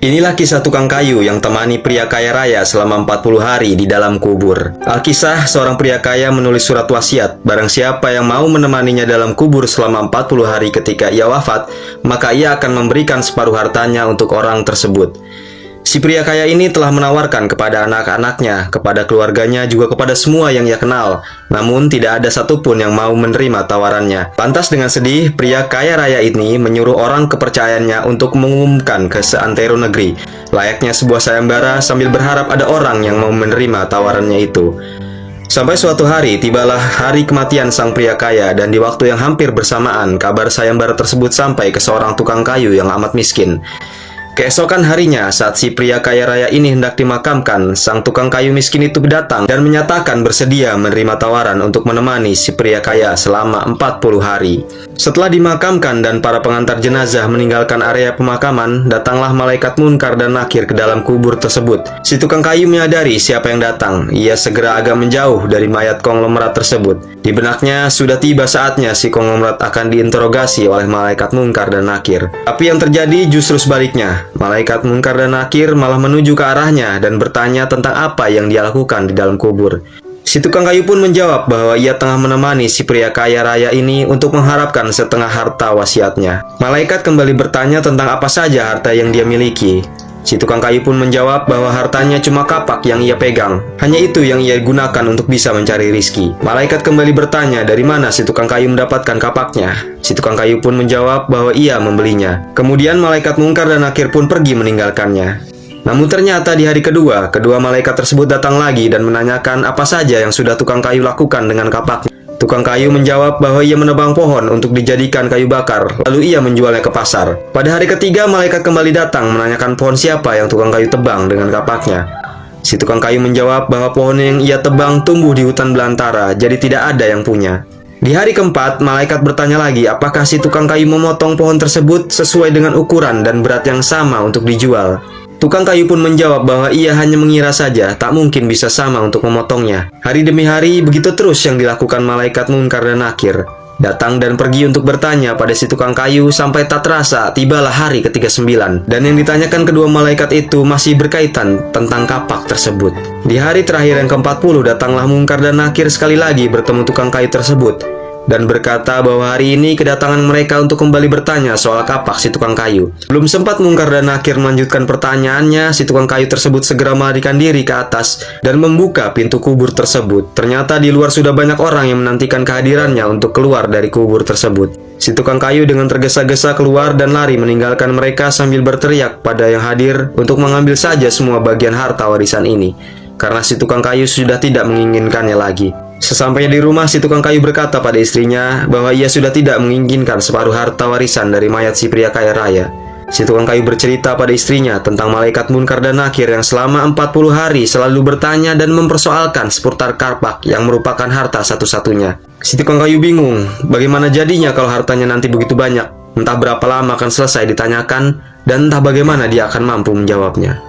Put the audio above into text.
Inilah kisah tukang kayu yang temani pria kaya raya selama 40 hari di dalam kubur. Alkisah, seorang pria kaya menulis surat wasiat. Barang siapa yang mau menemaninya dalam kubur selama 40 hari ketika ia wafat, maka ia akan memberikan separuh hartanya untuk orang tersebut. Si pria kaya ini telah menawarkan kepada anak-anaknya, kepada keluarganya, juga kepada semua yang ia kenal. Namun tidak ada satupun yang mau menerima tawarannya. Lantas dengan sedih, pria kaya raya ini menyuruh orang kepercayaannya untuk mengumumkan ke seantero negeri, layaknya sebuah sayembara, sambil berharap ada orang yang mau menerima tawarannya itu. Sampai suatu hari, tibalah hari kematian sang pria kaya, dan di waktu yang hampir bersamaan, kabar sayembara tersebut sampai ke seorang tukang kayu yang amat miskin. Keesokan harinya, saat si pria kaya raya ini hendak dimakamkan, sang tukang kayu miskin itu datang dan menyatakan bersedia menerima tawaran untuk menemani si pria kaya selama 40 hari. Setelah dimakamkan dan para pengantar jenazah meninggalkan area pemakaman, datanglah malaikat munkar dan nakir ke dalam kubur tersebut. Si tukang kayu menyadari siapa yang datang. Ia segera agak menjauh dari mayat konglomerat tersebut. Di benaknya, sudah tiba saatnya si konglomerat akan diinterogasi oleh malaikat munkar dan nakir. Tapi yang terjadi justru sebaliknya. Malaikat munkar dan nakir malah menuju ke arahnya dan bertanya tentang apa yang dia lakukan di dalam kubur. Si tukang kayu pun menjawab bahwa ia tengah menemani si pria kaya raya ini untuk mengharapkan setengah harta wasiatnya. Malaikat kembali bertanya tentang apa saja harta yang dia miliki. Si tukang kayu pun menjawab bahwa hartanya cuma kapak yang ia pegang. Hanya itu yang ia gunakan untuk bisa mencari rizki. Malaikat kembali bertanya dari mana si tukang kayu mendapatkan kapaknya. Si tukang kayu pun menjawab bahwa ia membelinya. Kemudian malaikat munkar dan nakir pun pergi meninggalkannya. Namun ternyata di hari kedua malaikat tersebut datang lagi dan menanyakan apa saja yang sudah tukang kayu lakukan dengan kapaknya. Tukang kayu menjawab bahwa ia menebang pohon untuk dijadikan kayu bakar, lalu ia menjualnya ke pasar. Pada hari ketiga, malaikat kembali datang menanyakan pohon siapa yang tukang kayu tebang dengan kapaknya. Si tukang kayu menjawab bahwa pohon yang ia tebang tumbuh di hutan belantara, jadi tidak ada yang punya. Di hari keempat, malaikat bertanya lagi apakah si tukang kayu memotong pohon tersebut sesuai dengan ukuran dan berat yang sama untuk dijual. Tukang kayu pun menjawab bahwa ia hanya mengira saja, tak mungkin bisa sama untuk memotongnya. Hari demi hari, begitu terus yang dilakukan malaikat munkar dan nakir. Datang dan pergi untuk bertanya pada si tukang kayu sampai tak terasa tibalah hari ke-39. Dan yang ditanyakan kedua malaikat itu masih berkaitan tentang kapak tersebut. Di hari terakhir yang ke-40, datanglah munkar dan nakir sekali lagi bertemu tukang kayu tersebut dan berkata bahwa hari ini kedatangan mereka untuk kembali bertanya soal kapak si tukang kayu. Belum sempat munkar dan nakir melanjutkan pertanyaannya, si tukang kayu tersebut segera melarikan diri ke atas dan membuka pintu kubur tersebut. Ternyata di luar sudah banyak orang yang menantikan kehadirannya untuk keluar dari kubur tersebut. Si tukang kayu dengan tergesa-gesa keluar dan lari meninggalkan mereka sambil berteriak pada yang hadir untuk mengambil saja semua bagian harta warisan ini, karena si tukang kayu sudah tidak menginginkannya lagi. Sesampainya di rumah, si tukang kayu berkata pada istrinya bahwa ia sudah tidak menginginkan separuh harta warisan dari mayat si pria kaya raya. Si tukang kayu bercerita pada istrinya tentang malaikat munkar dan nakir yang selama 40 hari selalu bertanya dan mempersoalkan seputar kapak yang merupakan harta satu-satunya. Si tukang kayu bingung, bagaimana jadinya kalau hartanya nanti begitu banyak? Entah berapa lama akan selesai ditanyakan dan entah bagaimana dia akan mampu menjawabnya.